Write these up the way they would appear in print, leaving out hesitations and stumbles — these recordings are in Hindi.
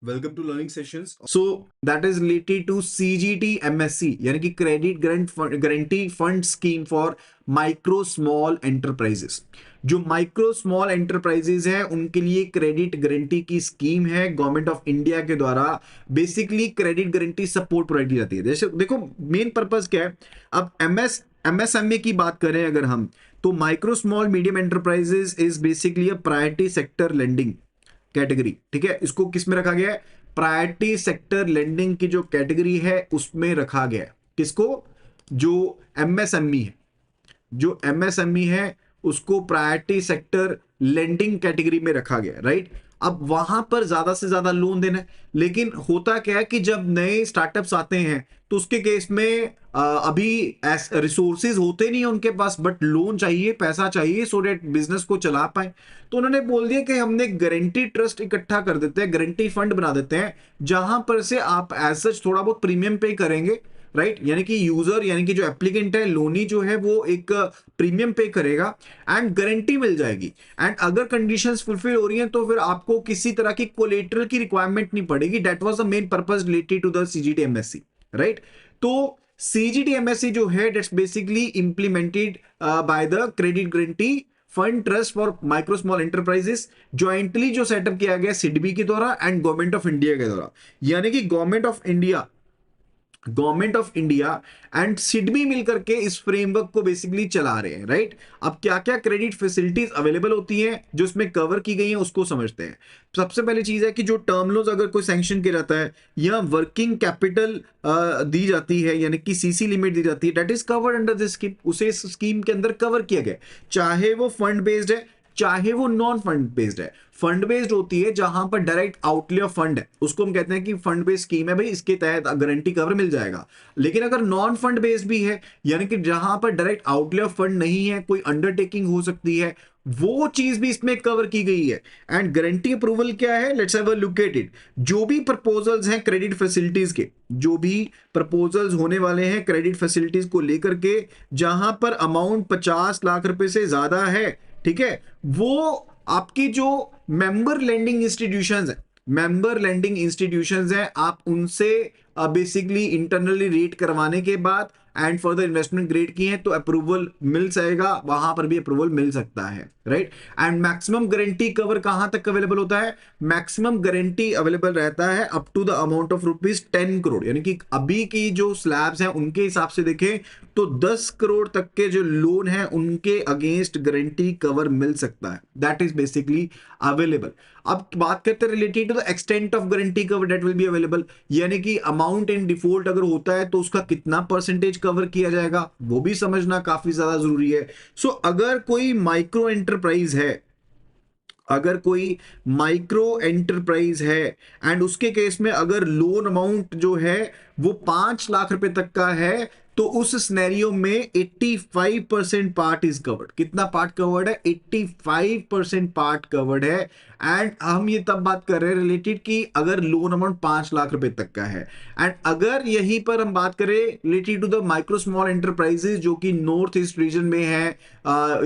Welcome to learning sessions. So that is related to CGT MSC यानी कि credit guarantee fund scheme for micro small enterprises. जो माइक्रो स्मॉल एंटरप्राइजेस हैं उनके लिए क्रेडिट गारंटी की स्कीम है गवर्नमेंट ऑफ इंडिया के द्वारा। Basically credit guarantee support provide की जाती है। जैसे देखो मेन पर्पस क्या है। अब एमएसएमई की बात करें अगर हम, तो micro small medium enterprises is basically a priority sector lending category. ठीक है, इसको किस में रखा गया है? प्रायोरिटी सेक्टर लेंडिंग की जो कैटेगरी है उसमें रखा गया है। किसको? जो एमएसएमई है, जो एमएसएमई है उसको प्रायोरिटी सेक्टर लेंडिंग कैटेगरी में रखा गया है, राइट। अब वहां पर ज्यादा से ज्यादा लोन देना है, लेकिन होता क्या है कि जब नए स्टार्टअप्स आते हैं तो उसके केस में अभी रिसोर्सेज होते नहीं है उनके पास, बट लोन चाहिए, पैसा चाहिए सो डेट बिजनेस को चला पाए। तो उन्होंने बोल दिया कि हमने गारंटी ट्रस्ट इकट्ठा कर देते हैं, गारंटी फंड बना देते हैं, जहां पर से आप एज सच थोड़ा बहुत प्रीमियम पे करेंगे, राइट। यानी कि यूजर यानी कि जो एप्लीकेंट है, लोनी जो है, वो एक प्रीमियम पे करेगा एंड गारंटी मिल जाएगी। एंड अगर कंडीशंस फुलफिल हो रही हैं तो फिर आपको किसी तरह की कोलेटरल की रिक्वायरमेंट नहीं पड़ेगी। That was the main purpose related to the CGT MSC, right. तो सीजीटी एमएससी जो है that's basically implemented by the credit guarantee fund trust for micro small enterprises, jointly जो सेटअप किया गया सिडबी के द्वारा एंड गवर्नमेंट ऑफ इंडिया के द्वारा। यानी कि government of India and SIDBI मिलकर के इस फ्रेमवर्क को बेसिकली चला रहे हैं, राइट। अब क्या क्या क्रेडिट फैसिलिटीज अवेलेबल होती हैं जो इसमें कवर की गई हैं उसको समझते हैं। सबसे पहली चीज है कि जो टर्म लोन्स अगर कोई सैंक्शन किया जाता है या वर्किंग कैपिटल दी जाती है यानी कि सीसी लिमिट दी जाती है, that is covered under this scheme. उसे इस स्कीम के अंदर कवर किया गया, चाहे वो फंड बेस्ड है चाहे वो नॉन फंड बेस्ड है। फंड बेस्ड होती है जहां पर डायरेक्ट आउटले ऑफ फंड है, उसको हम कहते हैं कि फंड बेस्ड स्कीम है भाई, इसके तहत गारंटी कवर मिल जाएगा। लेकिन अगर नॉन फंड बेस्ड भी है यानी कि जहां पर डायरेक्ट आउटले ऑफ फंड नहीं है, कोई अंडरटेकिंग हो सकती है, वो चीज भी इसमें कवर की गई है। एंड गारंटी अप्रूवल क्या है? Let's have a look at it. जो भी प्रपोजल्स हैं क्रेडिट फैसिलिटीज के, जो भी प्रपोजल्स होने वाले हैं क्रेडिट फैसिलिटीज को लेकर के, जहां पर अमाउंट 50 लाख रुपए से ज्यादा है, ठीक है, वो आपकी जो मेंबर लेंडिंग इंस्टीट्यूशंस हैं, आप उनसे बेसिकली इंटरनली रेट करवाने के बाद एंड फर्दर इन्वेस्टमेंट ग्रेड की है तो अप्रूवल मिल जाएगा, वहां पर भी अप्रूवल मिल सकता है, right. And maximum guarantee cover कहां तक अवेलेबल होता है? मैक्सिमम गारंटी अवेलेबल रहता है up to the amount of ₹10 crore. यानी कि अभी की जो स्लैब्स हैं उनके हिसाब से देखें तो 10 करोड़ तक के जो लोन है उनके अगेंस्ट गारंटी कवर मिल सकता है। That is basically available. अब बात करते हैं related to the extent of guarantee cover that will be available, यानी कि अमाउंट इन डिफॉल्ट अगर होता है तो उसका कितना परसेंटेज कवर किया जाएगा, वो भी समझना काफी ज्यादा जरूरी है। सो अगर कोई माइक्रो एंटरप्राइज है, अगर कोई माइक्रो एंटरप्राइज है एंड उसके केस में अगर लोन अमाउंट जो है वो 5 लाख रुपए तक का है, तो उस स्नैरियो में 85% पार्ट इज कवर्ड। कितना पार्ट कवर्ड है? 85% पार्ट कवर्ड है। एंड हम ये तब बात कर रहे हैं रिलेटेड कि अगर लोन अमाउंट 5 लाख रुपए तक का है। एंड अगर यहीं पर हम बात करें related to the micro small enterprises जो कि नॉर्थ ईस्ट रीजन में है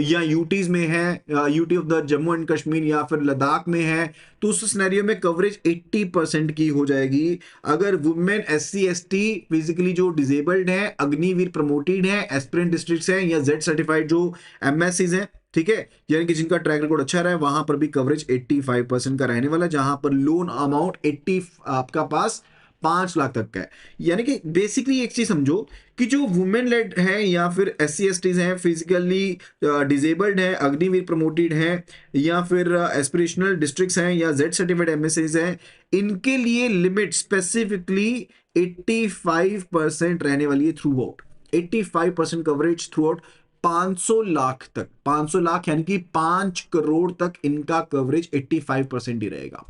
या यूटीज में है, UT of the Jammu and Kashmir या फिर लद्दाख में है, तो उस सिनेरियो में कवरेज 80% की हो जाएगी। अगर वुमेन, एससी एसटी, फिजिकली जो डिसेबल्ड है, अग्निवीर प्रमोटेड है, एस्पिरेंट डिस्ट्रिक्ट्स हैं या जेड सर्टिफाइड जो एमएससीज हैं, ठीक है, यानी कि जिनका ट्रैक रिकॉर्ड अच्छा रहा है, वहां पर भी कवरेज 85% का रहने वाला है, जहां पर लोन अमाउंट 80 आपका पास 5 लाख तक का है। यानी कि बेसिकली एक चीज समझो कि जो वुमेन लेड है या फिर एससी एसटीज हैं, फिजिकली डिसेबल्ड हैं, अग्निवीर प्रमोटेड हैं या फिर एस्पिरेशनल डिस्ट्रिक्ट्स हैं या जेड सर्टिफाइड एमएससीज हैं, इनके लिए लिमिट स्पेसिफिकली 85% रहने वाली है through out. 85% coverage through out 500 lakh तक, 500 लाख यानी कि 5 करोड़ तक इनका कवरेज 85% ही रहेगा।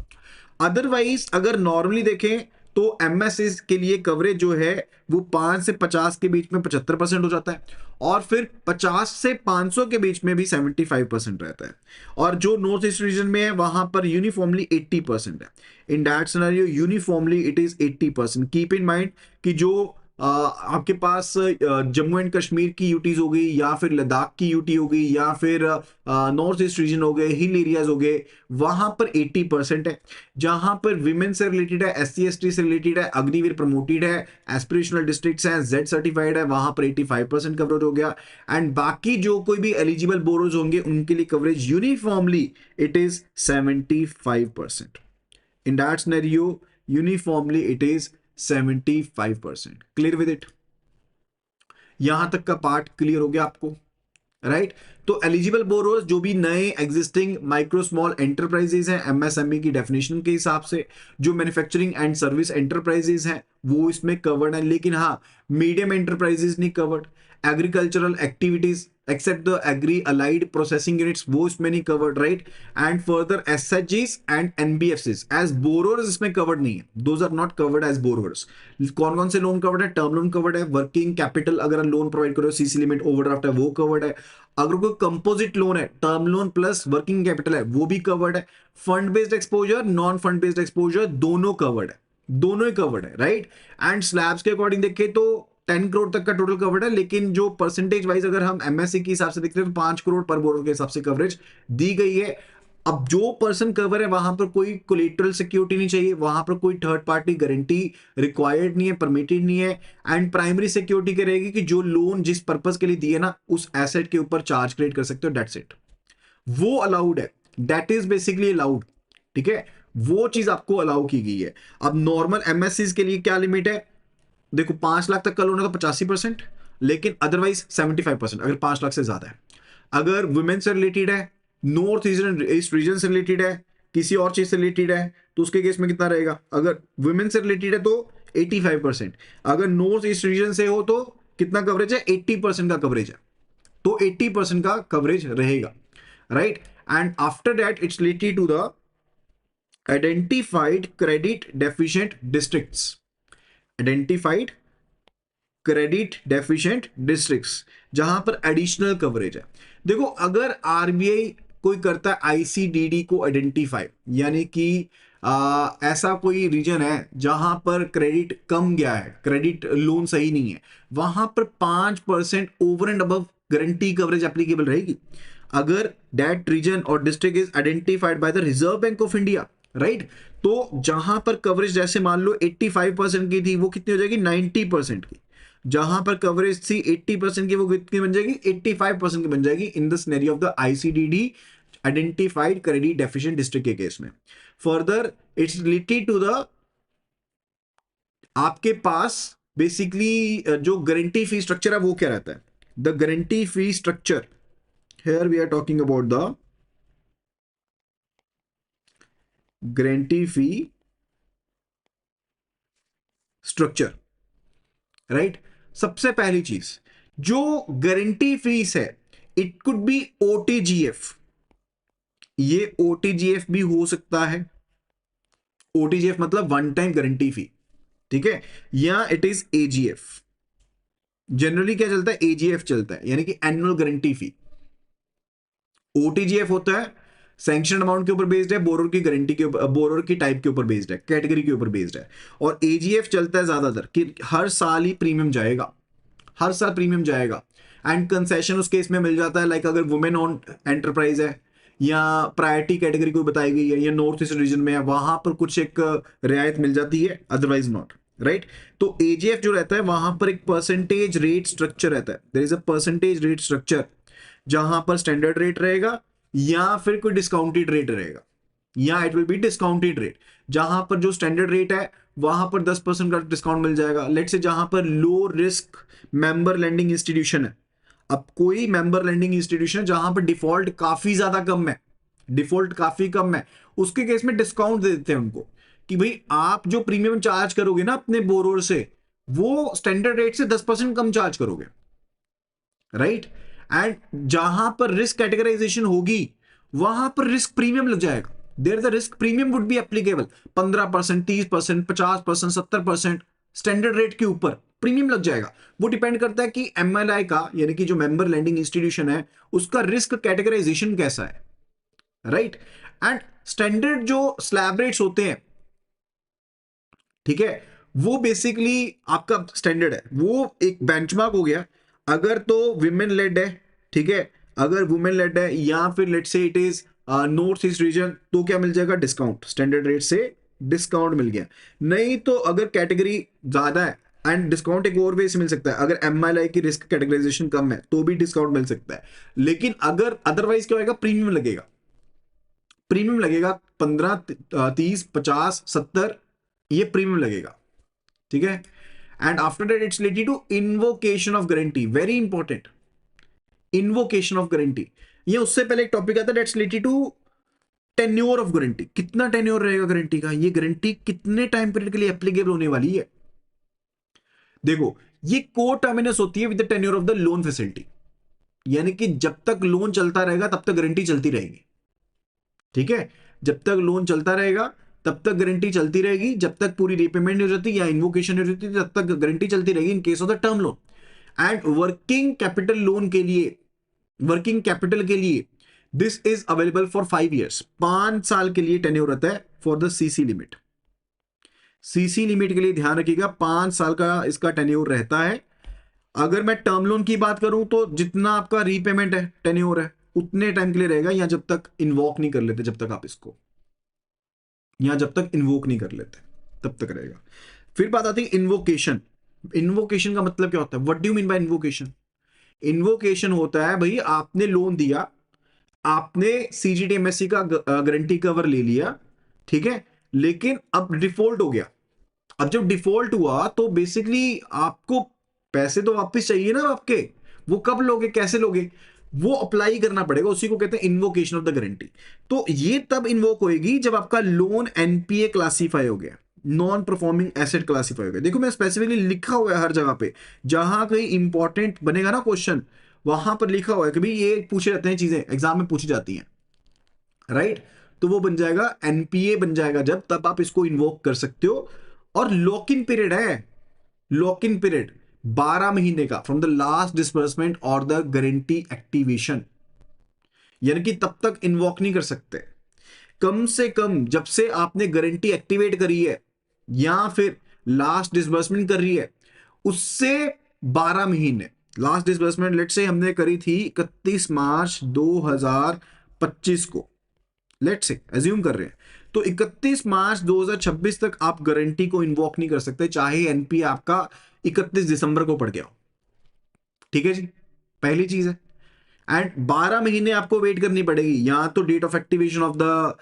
अदरवाइज अगर नॉर्मली देखें तो एमएसएस के लिए कवरेज जो है वो 5 से 50 के बीच में 75% हो जाता है, और फिर 50 से 500 के बीच में भी 75% रहता है, और जो नॉर्थ ईस्ट रीजन में है वहां पर यूनिफॉर्मली 80% है। In that scenario uniformly it is 80%। Keep in mind कि जो आपके पास जम्मू एंड कश्मीर की यूटीज हो गई, या फिर लद्दाख की यूटी हो गई, या फिर नॉर्थ ईस्ट रीजन हो गए, हिल एरियाज हो गए, वहां पर 80% है। जहां पर विमेन से रिलेटेड है, SC ST से रिलेटेड है, अग्निवीर प्रमोटेड है, एस्पिरेशनल डिस्ट्रिक्ट्स हैं, Z सर्टिफाइड है, वहां पर 85% कवरेज हो गया। एंड बाकी जो कोई भी एलिजिबल बोरोज होंगे उनके लिए coverage uniformly it is 75%। In that scenario, uniformly it is 75%. Clear with it? यहां तक का पार्ट क्लियर हो गया आपको, राइट? तो एलिजिबल बोरोज जो भी नए एग्जिस्टिंग माइक्रो स्मॉल एंटरप्राइजेज हैं MSME की डेफिनेशन के हिसाब से, जो मैन्युफैक्चरिंग एंड सर्विस एंटरप्राइजेज हैं वो इसमें कवर्ड है, लेकिन हाँ मीडियम एंटरप्राइजेज नहीं covered. Agricultural activities except the agri allied processing units वो इसमें नहीं covered, right? And further SHGs and NBFCs as borrowers इसमें कवर्ड नहीं है, those are not covered as borrowers. कौन कौन से लोन कवर्ड है? टर्म लोन कवर्ड है, वर्किंग कैपिटल अगर लोन प्रोवाइड करो, CC लिमिट ओवरड्राफ्ट है वो कवर्ड है, अगर कोई कंपोजिट लोन है term loan plus working capital है वो भी कवर्ड है, fund based exposure non fund based exposure दोनों कवर्ड है, दोनों ही कवर्ड है, राइट? एंड स्लैब्स के अकॉर्डिंग देखें तो 10 करोड़ तक का टोटल कवर्ड है, लेकिन जो परसेंटेज वाइज अगर हम MSC के हिसाब से देखते हैं तो 5 करोड़ पर बोरो के हिसाब से कवरेज दी गई है। अब जो पर्सन कवर है वहां पर कोई कोलेटरल सिक्योरिटी नहीं चाहिए, वहां पर कोई थर्ड पार्टी गारंटी रिक्वायर्ड नहीं है, परमिटेड नहीं है। एंड प्राइमरी सिक्योरिटी क्या रहेगी कि जो लोन जिस पर्पस के लिए दिए ना उस एसेट के ऊपर चार्ज क्रिएट कर सकते हो, दैट्स इट। वो अलाउड है, दैट इज बेसिकली अलाउड, ठीक है? वो चीज आपको अलाउ की गई है। अब नॉर्मल MSCs के लिए क्या लिमिट है? देखो 5 लाख तक का लोन है तो 85%, लेकिन अदरवाइज 75% अगर 5 लाख से ज्यादा है। अगर वुमेन से रिलेटेड है, नॉर्थ ईस्ट रीजन से रिलेटेड है, किसी और चीज से रिलेटेड है, तो उसके केस में कितना रहेगा? अगर वुमेन से रिलेटेड है तो 85%, अगर नॉर्थ ईस्ट रीजन से हो तो कितना कवरेज है? 80% का कवरेज है, तो 80% का कवरेज रहेगा, right? And after that it's related to the identified credit deficient districts, identified credit deficient districts जहां पर एडिशनल कवरेज है। देखो अगर RBI कोई करता है ICDD को आइडेंटिफाई, यानी कि ऐसा कोई रीजन है जहां पर क्रेडिट कम गया है, क्रेडिट लोन सही नहीं है, वहां पर 5% over and above guarantee coverage applicable रहेगी। अगर दैट रीजन और district is identified by the reserve bank of India, right? तो जहां पर कवरेज जैसे मान लो 85% की थी वो कितनी हो जाएगी? 90% की। जहां पर कवरेज थी 80% की वो कितनी बन जाएगी? 85% की बन जाएगी in the scenario of the ICDD identified credit deficient district के केस में। Further it's related to the आपके पास बेसिकली जो गारंटी फी स्ट्रक्चर है वो क्या रहता है? The guarantee fee structure, here we are talking about the guarantee fee structure, right? सबसे पहली चीज जो गारंटी फीस है इट कुड बी OTGF, ये OTGF भी हो सकता है। OTGF मतलब वन टाइम गारंटी फी, ठीक है? या इट इज AGF, जनरली क्या चलता है? AGF चलता है, यानी कि एनुअल गारंटी फी। OTGF होता है सैंक्शन अमाउंट के ऊपर बेस्ड है, बोरोर की गारंटी के ऊपर, बोरोर की टाइप के ऊपर बेस्ड है, कैटेगरी के ऊपर बेस्ड है। और AGF चलता है ज्यादातर कि हर साल ही प्रीमियम जाएगा, हर साल प्रीमियम जाएगा। एंड कंसेशन उस केस में मिल जाता है, लाइक अगर वुमेन ऑन एंटरप्राइज है या प्रायोरिटी कैटेगरी को बताई गई है या नॉर्थ ईस्ट रीजन में है, वहां पर कुछ एक रियायत मिल जाती है, अदरवाइज नॉट, राइट? तो AGF जो रहता है वहां पर एक परसेंटेज रेट स्ट्रक्चर रहता है, there is a percentage rate structure, जहां पर स्टैंडर्ड रेट रहेगा या फिर कोई डिस्काउंटेड रेट रहेगा, या it will be discounted rate. जहां पर जो स्टैंडर्ड रेट है वहां पर 10% का डिस्काउंट मिल जाएगा। लेट से जहां पर low risk member lending institution है, अब कोई मेंबर लेंडिंग इंस्टीट्यूशन जहां पर डिफॉल्ट काफी ज्यादा कम है, डिफॉल्ट काफी कम है, उसके केस में डिस्काउंट दे देते हैं उनको कि भाई आप जो प्रीमियम चार्ज करोगे ना अपने बोरोर से वो स्टैंडर्ड रेट से 10% कम चार्ज करोगे, राइट? एंड जहां पर रिस्क कैटेगराइजेशन होगी वहां पर रिस्क प्रीमियम लग जाएगा, there the risk premium would be applicable 15%, 30%, 50%, 70% standard rate के ऊपर प्रीमियम लग जाएगा। वो डिपेंड करता है कि MLI का, यानी कि जो मेंबर लेंडिंग इंस्टीट्यूशन है, उसका रिस्क कैटेगराइजेशन कैसा है, राइट? एंड स्टैंडर्ड जो स्लैब रेट्स होते हैं, ठीक है, वो बेसिकली आपका स्टैंडर्ड है, वो एक बेंचमार्क हो गया। अगर तो वुमेन लेड है, ठीक है, अगर वुमेन लेड है या फिर लेट से it is north east region, तो क्या मिल जाएगा, डिस्काउंट, स्टैंडर्ड रेट से डिस्काउंट मिल गया। नहीं तो अगर कैटेगरी ज्यादा है, एंड डिस्काउंट एक और वे से मिल सकता है, अगर एमएलआई की रिस्क कैटेगराइजेशन कम है तो भी डिस्काउंट मिल सकता है। लेकिन अगर अदरवाइज क्या होगा, प्रीमियम लगेगा, प्रीमियम लगेगा 15, 30, 50, 70, ये प्रीमियम लगेगा, ठीक है। And after that it's related to invocation of guarantee, very important, invocation of guarantee. ये उससे पहले एक टॉपिक आता है that's related to tenure of guarantee, कितना टेन्योर रहेगा गारंटी का, ये गारंटी कितने टाइम पीरियड के लिए एप्लीकेबल होने वाली है। देखो, ये को टर्मिनस होती है with the tenure of the loan facility, यानी कि जब तक लोन चलता रहेगा तब तक गारंटी चलती रहेगी, ठीक है। जब तक लोन चलता रहेगा तब तक गारंटी चलती रहेगी, जब तक पूरी रिपेमेंट नहीं हो जाती या इन्वोकेशन नहीं हो जाती तब तक गारंटी चलती रहेगी in case of the term loan. And working capital loan के लिए, वर्किंग कैपिटल के लिए this is available for 5 years, 5 साल के लिए टेन्योर रहता है for the CC limit. CC limit के लिए ध्यान रखिएगा, 5 साल का इसका टेन्योर रहता है। अगर मैं टर्म लोन की बात करूं तो जितना आपका रीपेमेंट है, टेन्योर है, उतने टाइम के लिए रहेगा, या जब तक इन्वोक नहीं कर लेते, जब तक आप इसको, या जब तक इन्वोक नहीं कर लेते तब तक रहेगा। फिर बात आती है इन्वोकेशन। इन्वोकेशन का मतलब क्या होता है, what do you mean by invocation. Invocation होता है भाई, आपने लोन दिया, आपने सीजीटीएमएससी का गारंटी कवर ले लिया, ठीक है, लेकिन अब डिफॉल्ट हो गया। अब जब डिफॉल्ट हुआ तो बेसिकली आपको पैसे तो वापस चाहिए ना आपके, वो कब लोगे, कैसे लोगे, वो अप्लाई करना पड़ेगा, उसी को कहते हैं इन्वोकेशन ऑफ द गारंटी। तो ये तब इन्वोक होएगी जब आपका लोन एनपीए क्लासीफाई हो गया, नॉन परफॉर्मिंग एसेट क्लासीफाई हो गया। देखो मैं स्पेसिफिकली लिखा हुआ है हर जगह पे, जहां कहीं इंपॉर्टेंट बनेगा ना क्वेश्चन, वहां पर लिखा हुआ है कि भाई ये पूछे जाते हैं चीजें, एग्जाम में पूछी जाती हैं, राइट। तो वो बन जाएगा एनपीए बन जाएगा जब, तब आप इसको इन्वोक कर सकते हो। और लॉक इन पीरियड है, लॉक इन पीरियड 12 महीने का फ्रॉम द लास्ट डिसबर्समेंट और द गारंटी एक्टिवेशन, यानी कि तब तक इन्वोक नहीं कर सकते। कम से कम जब से आपने गारंटी एक्टिवेट करी है या फिर लास्ट डिसबर्समेंट कर रही है, उससे 12 महीने, लास्ट डिसबर्समेंट लेट से हमने करी थी 31 मार्च 2025 को, लेट से एज्यूम कर रहे हैं, तो 31 मार्च 2026 तक आप गारंटी को इन्वोक नहीं कर सकते, चाहे एनपीए आपका 31 दिसंबर को पड़ गया हो, ठीक है जी, पहली चीज है। एंड 12 महीने आपको वेट करनी पड़ेगी, या तो date of activation of the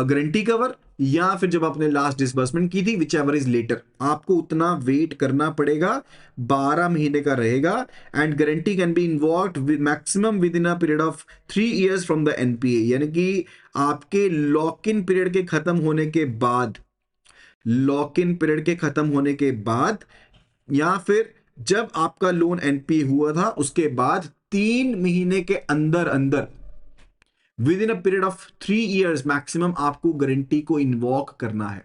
guarantee cover, या फिर जब आपने लास्ट डिसबर्समेंट की थी, विच एवर इज लेटर, आपको उतना वेट करना पड़ेगा, 12 महीने का रहेगा। And guarantee can be involved maximum with in a period of 3 years from the NPA, यानी कि आपके लॉक इन पीरियड के खत्म होने के बाद, लॉक इन पीरियड के खत्म होने के बाद, या फिर जब आपका लोन एनपीए हुआ था उसके बाद 3 महीने के अंदर अंदर, within a period of 3 years maximum, आपको गारंटी को इन्वॉक करना है,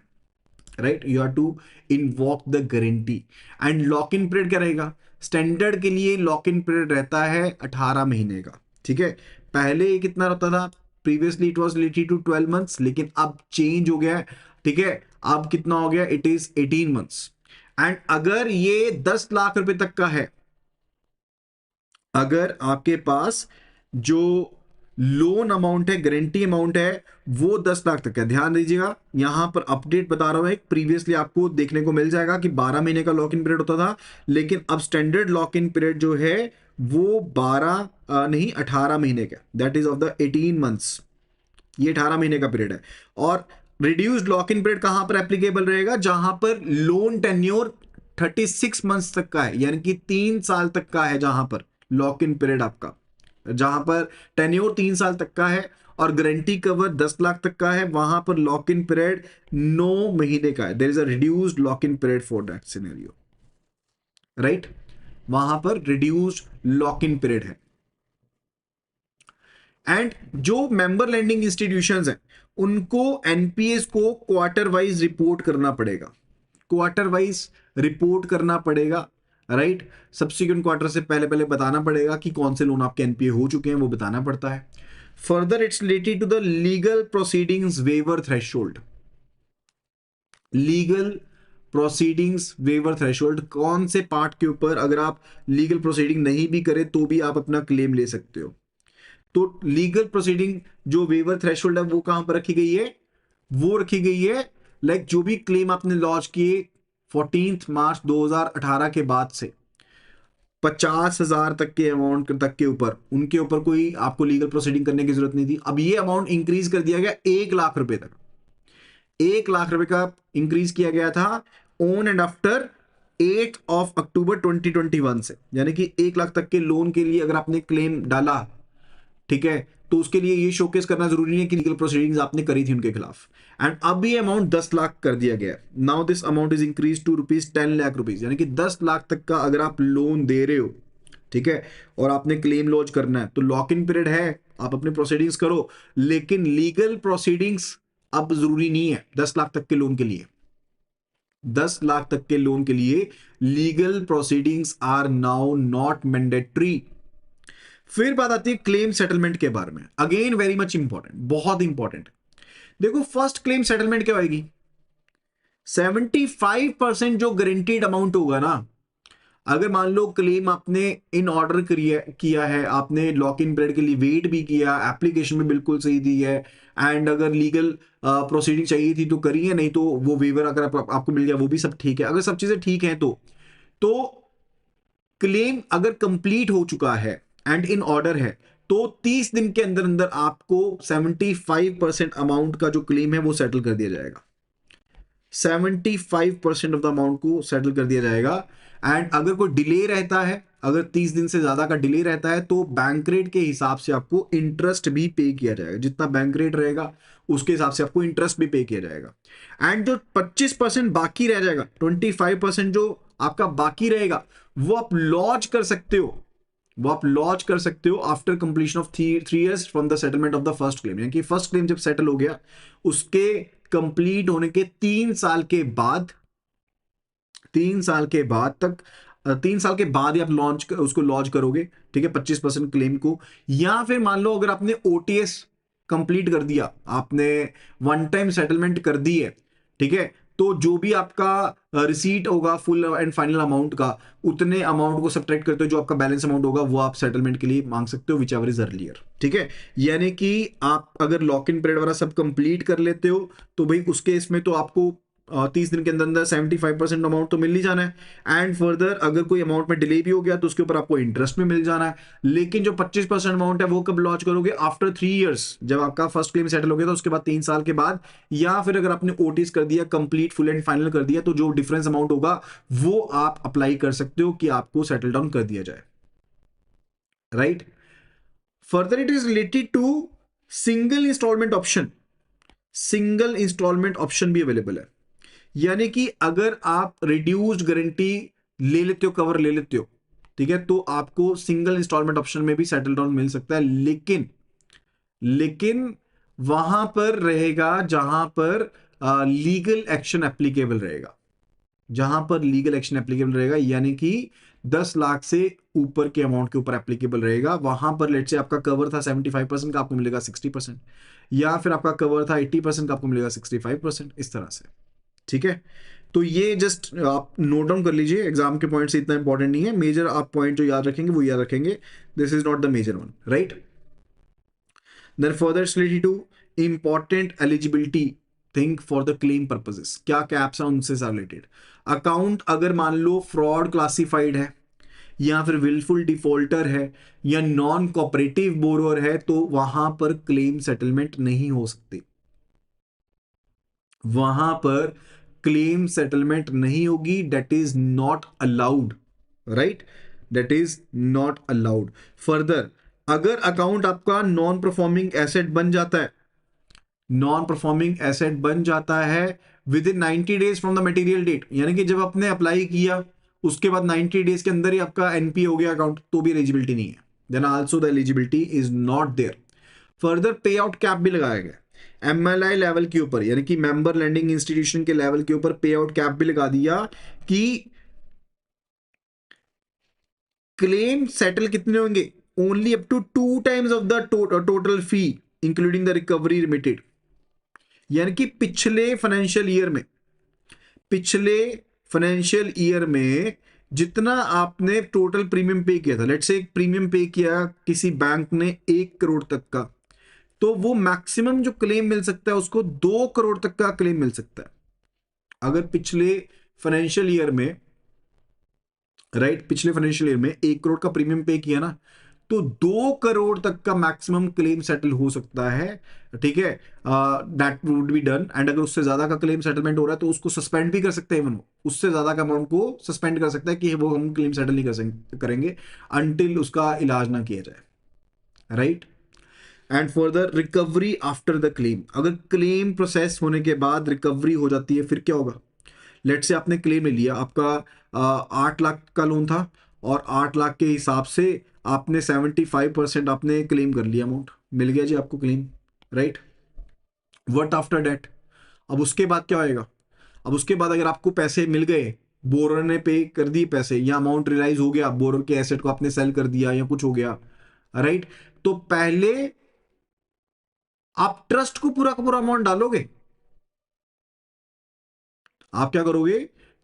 right. You have to invoke the guarantee. And lock in period क्या रहेगा, स्टैंडर्ड के लिए लॉक इन पीरियड रहता है 18 महीने का, ठीक है। पहले कितना रहता था, previously it was related to 12 months, लेकिन अब चेंज हो गया है, ठीक है, अब कितना हो गया, इट इज 18 मंथ्स। एंड अगर ये 10 लाख रुपए तक का है, अगर आपके पास जो लोन अमाउंट है, गारंटी अमाउंट है, वो 10 लाख तक है, ध्यान दीजिएगा, यहां पर अपडेट बता रहा हूं एक, प्रीवियसली आपको देखने को मिल जाएगा कि 12 महीने का लॉक इन पीरियड होता था, लेकिन अब स्टैंडर्ड लॉक इन पीरियड जो है वो 12 नहीं 18 महीने का, that is of the 18 months, ये 18 महीने का पीरियड है। और रिड्यूस्ड लॉक इन पीरियड कहां पर एप्लीकेबल रहेगा, जहां पर लोन टेन्योर 36 मंथ्स तक का है, यानी कि 3 साल तक का है, जहां पर लॉक इन पीरियड आपका, जहां पर टेन्योर 3 साल तक का है और गारंटी कवर 10 लाख तक का है, वहां पर लॉक इन पीरियड 9 महीने का है, there is a reduced lock in period for that scenario, right, वहां पर रिड्यूस्ड लॉक इन पीरियड है। एंड जो मेंबर लैंडिंग इंस्टीट्यूशंस हैं, उनको एनपीएस को क्वार्टर वाइज रिपोर्ट करना पड़ेगा, क्वार्टर वाइज रिपोर्ट करना पड़ेगा, राइट। सब्सिक्वेंट क्वार्टर से पहले पहले बताना पड़ेगा कि कौन से लोन आपके एनपीए हो चुके हैं, वो बताना पड़ता है। Further it's related to the legal proceedings waiver threshold, legal proceedings waiver threshold, कौन से पार्ट के ऊपर अगर आप लीगल प्रोसीडिंग नहीं भी करें तो भी आप अपना क्लेम ले सकते हो। तो लीगल प्रोसीडिंग जो वेवर थ्रेशोल्ड है वो कहां पर रखी गई है, वो रखी गई है लाइक जो भी क्लेम आपने लॉन्च किए 14 मार्च 2018 के बाद से 50,000 तक के अमाउंट तक के ऊपर, उनके ऊपर कोई आपको लीगल प्रोसीडिंग करने की जरूरत नहीं थी। अब ये अमाउंट इंक्रीज कर दिया गया 1 लाख रुपए तक, 1 लाख रुपए का इंक्रीज किया गया था ऑन एंड आफ्टर 8 अक्टूबर 2021 से। यानी कि 1 लाख तक के लोन के लिए अगर आपने क्लेम डाला, ठीक है, तो उसके लिए ये शोकेस करना जरूरी नहीं है कि लीगल प्रोसीडिंग्स आपने करी थी उनके खिलाफ। एंड अब ये अमाउंट 10 लाख कर दिया गया। Now this amount is increase to rupees 10 lakh rupees, यानी कि 10 लाख तक का अगर आप लोन दे रहे हो, ठीक है, और आपने क्लेम लॉन्च करना है तो लॉक इन पीरियड है, आप अपने प्रोसीडिंग्स करो, लेकिन लीगल प्रोसीडिंग्स अब जरूरी नहीं है 10 लाख तक के लोन के लिए। 10 लाख तक के लोन के लिए legal proceedings are now not mandatory. फिर बात आती है क्लेम सेटलमेंट के बारे में, अगेन वेरी मच इंपॉर्टेंट, बहुत इंपॉर्टेंट। देखो फर्स्ट क्लेम सेटलमेंट क्या आएगी, 75% जो गारंटीड अमाउंट होगा ना, अगर मान लो क्लेम आपने इन ऑर्डर किया है, आपने लॉक इन पीरियड के लिए वेट भी किया, एप्लीकेशन में बिल्कुल सही दी है, एंड अगर लीगल प्रोसीडिंग चाहिए थी तो करिए, नहीं तो वो वेवर अगर आपको मिल गया वो भी सब ठीक है। अगर सब चीजें ठीक हैं तो क्लेम अगर कंप्लीट हो चुका है एंड इन ऑर्डर है तो 30 दिन के अंदर अंदर आपको 75% अमाउंट का जो क्लेम है वो सेटल कर दिया जाएगा। 75% ऑफ द अमाउंट को सेटल कर दिया जाएगा। एंड अगर कोई डिले रहता है, अगर 30 दिन से ज्यादा का डिले रहता है तो बैंक रेट के हिसाब से आपको इंटरेस्ट भी पे किया जाएगा, जितना बैंक रेट रहेगा उसके हिसाब से आपको इंटरेस्ट भी पे किया जाएगा। एंड जो 25% बाकी रह जाएगा, 25% जो आपका बाकी रहेगा वो आप लॉन्च कर सकते हो, वो आप लॉन्च कर सकते हो after completion of 3 years from the settlement of the first claim. यानी कि फर्स्ट क्लेम जब सेटल हो गया उसके कंप्लीट होने के 3 साल के बाद, 3 साल के बाद तक, 3 साल के बाद ही आप उसको लॉन्च करोगे, ठीक है, 25% क्लेम को। या फिर मान लो अगर आपने ओटीएस कंप्लीट कर दिया, आपने वन टाइम सेटलमेंट कर दी है, ठीक है, तो जो भी आपका रिसीट होगा फुल एंड फाइनल अमाउंट का, उतने अमाउंट को सब्ट्रैक्ट करते हो जो आपका बैलेंस अमाउंट होगा वो आप सेटलमेंट के लिए मांग सकते हो, विच एवर इज अर्लियर, ठीक है। यानी कि आप अगर लॉक इन पीरियड वाला सब कंप्लीट कर लेते हो तो भाई उस केस में तो आपको 30 दिन के अंदर अंदर 75% अमाउंट तो मिल ही जाना है। एंड फर्दर अगर कोई अमाउंट में डिले भी हो गया तो उसके ऊपर आपको इंटरेस्ट में मिल जाना है। लेकिन जो 25% अमाउंट है वो कब लॉन्च करोगे, आफ्टर 3 years, जब आपका फर्स्ट क्लेम सेटल हो गया तो उसके बाद 3 साल के बाद, या फिर अगर आपने ओटीएस कर दिया, कंप्लीट फुल एंड फाइनल कर दिया, तो जो डिफरेंस अमाउंट होगा वो आप अप्लाई कर सकते हो कि आपको सेटल डाउन कर दिया जाए, right. Further it is related to single instalment option, single instalment option भी अवेलेबल है। यानी कि अगर आप रिड्यूस्ड गारंटी ले लेते हो, कवर ले लेते हो, ठीक है, तो आपको सिंगल इंस्टॉलमेंट ऑप्शन में भी सेटल डाउन मिल सकता है। लेकिन वहां पर रहेगा जहां पर लीगल एक्शन एप्लीकेबल रहेगा, जहां पर लीगल एक्शन एप्लीकेबल रहेगा, यानी कि 10 लाख से ऊपर के अमाउंट के ऊपर एप्लीकेबल रहेगा। वहां पर लेट से आपका कवर था 75% का, आपको मिलेगा 60%, या फिर आपका कवर था 80% का, आपको मिलेगा 65%, इस तरह से, ठीक है। तो ये जस्ट आप नोट डाउन कर लीजिए, एग्जाम के पॉइंट से इतना इंपॉर्टेंट नहीं है, मेजर आप पॉइंट जो याद रखेंगे वो याद रखेंगे, this is not the major one, right. Then further related to important eligibility thing for the claim purposes, क्या कैप्स है उनसे रिलेटेड। अकाउंट अगर मान लो फ्रॉड क्लासिफाइड है, या फिर विलफुल डिफॉल्टर है, या नॉन कोऑपरेटिव बोरोअर है, तो वहां पर क्लेम सेटलमेंट नहीं हो सकती, वहां पर क्लेम सेटलमेंट नहीं होगी, that is not allowed, right, that is not allowed. Further अगर अकाउंट आपका नॉन परफॉर्मिंग एसेट बन जाता है, नॉन परफॉर्मिंग एसेट बन जाता है within 90 days from the material date, यानी कि जब आपने अप्लाई किया उसके बाद 90 डेज के अंदर ही आपका एनपी हो गया अकाउंट, तो भी एलिजिबिलिटी नहीं है, then also the eligibility is not there. Further pay out cap भी लगाया गया एमएलआई लेवल के ऊपर, यानी कि मेंबर लैंडिंग इंस्टीट्यूशन के लेवल के ऊपर पे आउट कैप भी लगा दिया कि क्लेम सेटल कितने होंगे, only up to 2 times of the total fee including the recovery remitted. यानी कि पिछले फाइनेंशियल ईयर में पिछले फाइनेंशियल ईयर में जितना आपने टोटल प्रीमियम पे किया था, लेट्स से एक प्रीमियम पे किया किसी बैंक ने 1 करोड़ तक का, तो वो मैक्सिमम जो क्लेम मिल सकता है उसको 2 करोड़ तक का क्लेम मिल सकता है। अगर पिछले फाइनेंशियल ईयर में, राइट, पिछले फाइनेंशियल ईयर में 1 करोड़ का प्रीमियम पे किया ना, तो 2 करोड़ तक का मैक्सिमम क्लेम सेटल हो सकता है। ठीक है, that would be done. And अगर उससे ज्यादा का क्लेम सेटलमेंट हो रहा है तो उसको सस्पेंड भी कर सकते हैं, इवन उससे ज्यादा का अमाउंट को सस्पेंड कर सकता है कि वो हम क्लेम सेटल नहीं करेंगे अनटिल उसका इलाज ना किया जाए, right. And further recovery after the claim, अगर क्लेम प्रोसेस होने के बाद रिकवरी हो जाती है फिर क्या होगा? लेट से आपने क्लेम ले लिया, आपका 8 लाख का लोन था और 8 लाख के हिसाब से आपने 75% आपने क्लेम कर लिया, अमाउंट मिल गया जी आपको claim, right. What after that? अब उसके बाद क्या होएगा? अब उसके बाद अगर आपको पैसे मिल गए, बोरर ने पे कर दिए पैसे या अमाउंट रियलाइज हो गया, बोरर के एसेट को आपने सेल कर दिया या कुछ हो गया, राइट, तो पहले आप ट्रस्ट को पूरा का पूरा अमाउंट डालोगे। आप क्या करोगे?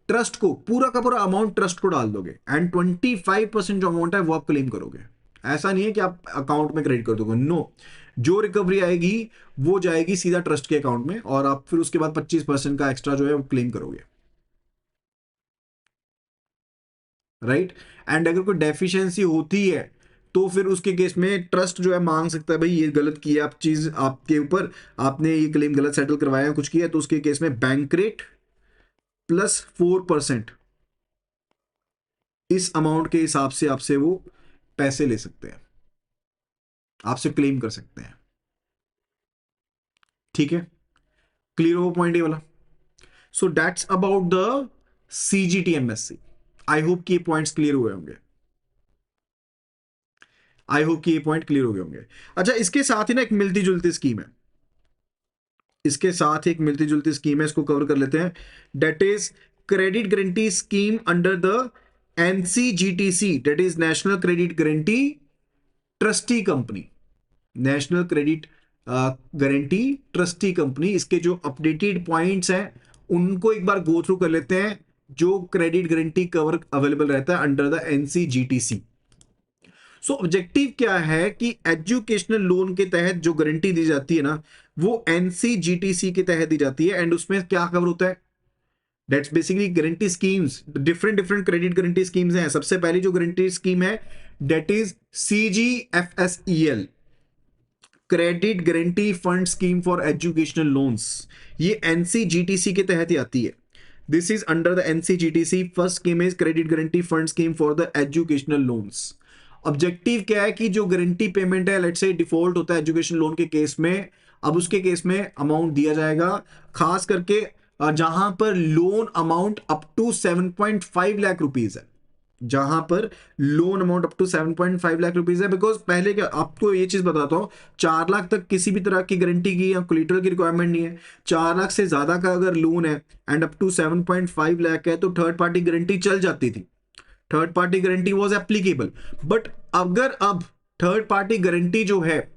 ट्रस्ट को पूरा का पूरा अमाउंट ट्रस्ट को डाल दोगे एंड 25% जो अमाउंट है वो आप क्लेम करोगे। ऐसा नहीं है कि आप अकाउंट में क्रेडिट कर दोगे, नो। जो रिकवरी आएगी वो जाएगी सीधा ट्रस्ट के अकाउंट में और आप फिर उसके बाद 25% का एक्स्ट्रा जो है वो क्लेम करोगे, राइट। एंड अगर कोई डेफिशिएंसी होती है तो फिर उसके केस में ट्रस्ट जो है मांग सकता है, भाई ये गलत किया आप, चीज आपके ऊपर, आपने ये क्लेम गलत सेटल करवाया कुछ किया, तो उसके केस में बैंक रेट +4% इस अमाउंट के हिसाब से आपसे वो पैसे ले सकते हैं, आपसे क्लेम कर सकते हैं। ठीक है, क्लियर हो पॉइंट ये वाला? So that's about the CGTMSC। I hope कि ये पॉइंट्स क्लियर हुए होंगे, आई होप कि ये पॉइंट क्लियर हो गए होंगे। अच्छा, इसके साथ ही ना एक मिलती जुलती स्कीम है, इसके साथ एक मिलती जुलती स्कीम है, इसको कवर कर लेते हैं। That is credit guarantee scheme under the NCGTC, that is national credit guarantee trustee company, national credit guarantee trustee company. इसके जो अपडेटेड पॉइंट्स हैं उनको एक बार गो थ्रू कर लेते हैं, जो क्रेडिट गारंटी कवर अवेलेबल रहता है under the NCGTC। So objective क्या है कि एजुकेशनल लोन के तहत जो गारंटी दी जाती है ना, वो NCGTC के तहत दी जाती है। एंड उसमें क्या कवर होता है? That's basically guarantee schemes, different different credit guarantee schemes हैं। सबसे पहली जो गारंटी स्कीम है that is CGFSEL, credit guarantee fund scheme for educational loans. ये NCGTC के तहत ही आती है। This is under the NCGTC। First scheme is credit guarantee fund scheme for the educational loans. Objective क्या है कि जो गारंटी पेमेंट है, लेट्स से डिफॉल्ट होता है एजुकेशन लोन के केस में, अब उसके केस में अमाउंट दिया जाएगा, खास करके जहां पर loan amount up to 7.5 lakh rupees है, जहां पर loan amount up to 7.5 lakh rupees है। बिकॉज पहले क्या, आपको ये चीज बताता हूं, 4 लाख तक किसी भी तरह की गारंटी की या कोलेटरल की रिक्वायरमेंट नहीं है। 4 लाख से ज्यादा का अगर लोन है एंड अप टू 7.5 लाख है तो थर्ड पार्टी गारंटी चल जाती थी, third party guarantee was applicable. But अगर अब थर्ड पार्टी गारंटी जो है,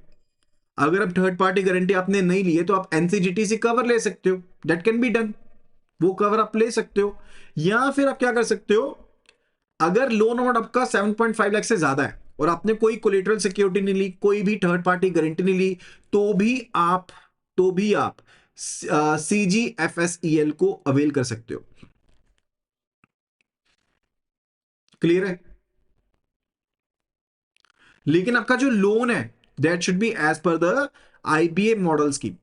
अगर अब थर्ड पार्टी गारंटी आपने नहीं ली है तो आप NCGT से कवर ले सकते हो, दैट कैन बी डन, वो कवर आप ले सकते हो। या फिर आप क्या कर सकते हो, अगर लोन अमाउंट आपका 7.5 लाख से ज्यादा है और आपने कोई कोलेटरल सिक्योरिटी नहीं ली, कोई भी थर्ड पार्टी गारंटी नहीं ली, तो भी आप CGFSEL को अवेल कर सकते हो। क्लियर है? लेकिन आपका जो लोन है that should be as per the IBA model scheme,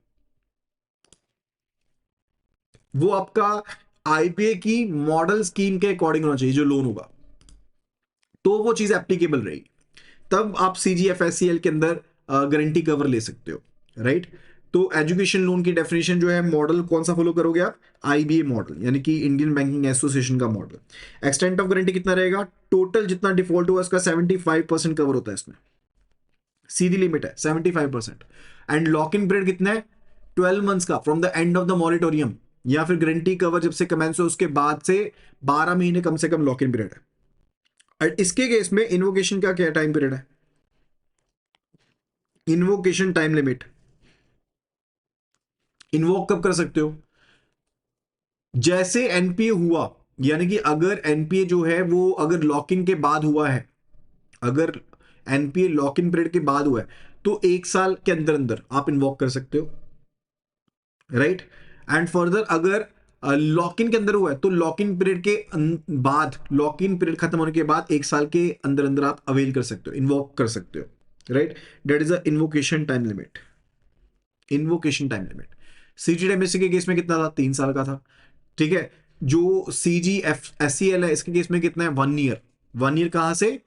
वो आपका IBA की मॉडल स्कीम के अकॉर्डिंग होना चाहिए जो लोन होगा, तो वो चीज एप्लीकेबल रहेगी, तब आप CGFSEL के अंदर गारंटी कवर ले सकते हो, राइट। तो एजुकेशन लोन की डेफिनेशन जो है, मॉडल कौन सा फॉलो करोगे आप? IBA मॉडल, यानी कि इंडियन बैंकिंग एसोसिएशन का मॉडल। एक्सटेंट ऑफ गारंटी कितना रहेगा? टोटल जितना डिफॉल्ट हुआ उसका 75% कवर होता है इसमें, सीधी लिमिट है 75%। एंड लॉक इन पीरियड कितना है? 12 मंथ्स का from the end of the moratorium, या फिर गारंटी कवर जब से कमेंस हो उसके बाद से 12 महीने कम से कम लॉक इन पीरियड है। और इसके केस में इन्वोकेशन का क्या टाइम पीरियड है? इन्वोकेशन टाइम लिमिट, इन्वोक कब कर सकते हो? जैसे एनपीए हुआ, यानी कि अगर एनपीए जो है वो अगर लॉक इन के बाद हुआ है, अगर एनपीए लॉक इन पीरियड के बाद हुआ है, तो 1 साल के अंदर अंदर आप इन्वॉक कर सकते हो, राइट। एंड फर्दर अगर लॉक इन के अंदर हुआ है तो लॉक इन पीरियड के बाद, लॉक इन पीरियड खत्म होने के बाद 1 साल के अंदर अंदर आप अवेल कर सकते हो, इन्वॉक कर सकते हो, right. That is a invocation time limit, invocation time limit. CGDMSC के केस में कितना था? 3 साल का था, ठीक है। जो CG F S C L है इसके केस में कितना है? 1 ईयर। 1 ईयर कहां से?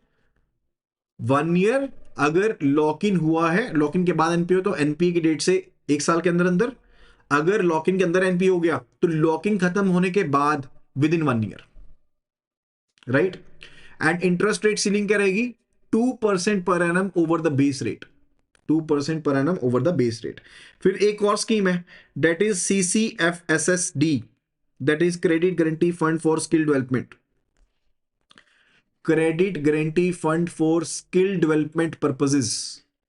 1 ईयर अगर लॉक इन हुआ है, लॉक इन के बाद एनपीओ, तो एनपीए की डेट से 1 साल के अंदर अंदर। अगर लॉक इन के अंदर एनपीए हो गया तो लॉक इन खत्म होने के बाद with in 1 year, right. And interest rate ceiling क्या रहेगी? 2% per annum over the base rate, 2% per annum over the base rate. फिर एक और स्कीम है, that is CCFSSD, that is credit guarantee fund for skill development, credit guarantee fund for skill development purposes,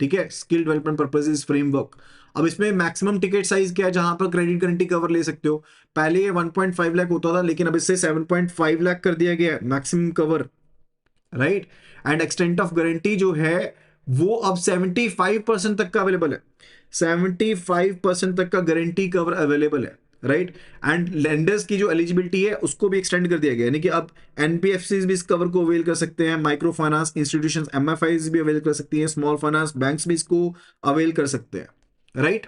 ठीक है, स्किल डेवलपमेंट पर्पसेस फ्रेमवर्क। अब इसमें मैक्सिमम टिकट साइज क्या है जहां पर क्रेडिट गारंटी कवर ले सकते हो? पहले ये 1.5 लाख होता था, लेकिन अब इससे 7.5 लाख कर दिया गया है maximum cover, right. And extent of guarantee जो है वो अब 75% तक का अवेलेबल है, 75% तक का गारंटी कवर अवेलेबल है, राइट। एंड लेंडर्स की जो एलिजिबिलिटी है उसको भी एक्सटेंड कर दिया गया, यानी कि अब एनपीएफसी भी इस कवर को अवेल कर सकते हैं, माइक्रो फाइनेंस इंस्टीट्यूशंस एमएफआईज भी अवेल कर सकती हैं, स्मॉल फाइनेंस बैंक्स भी इसको अवेल कर सकते हैं, right.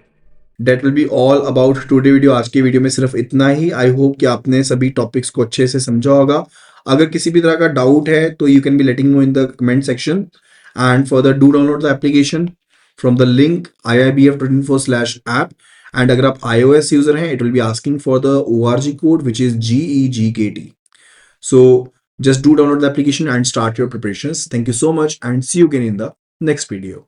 That will be all about today video. आज की वीडियो में सिर्फ इतना ही। आई होप कि आपने सभी टॉपिक्स को अच्छे से समझा होगा। अगर किसी भी तरह का डाउट है तो you can be letting no in the comment section, and further do download the application from the link IIBF24/app। And अगर आप iOS यूजर हैं, it will be asking for the ORG code which is GEGKT। So just do download the application and start your preparations. Thank you so much and see you again in the next video.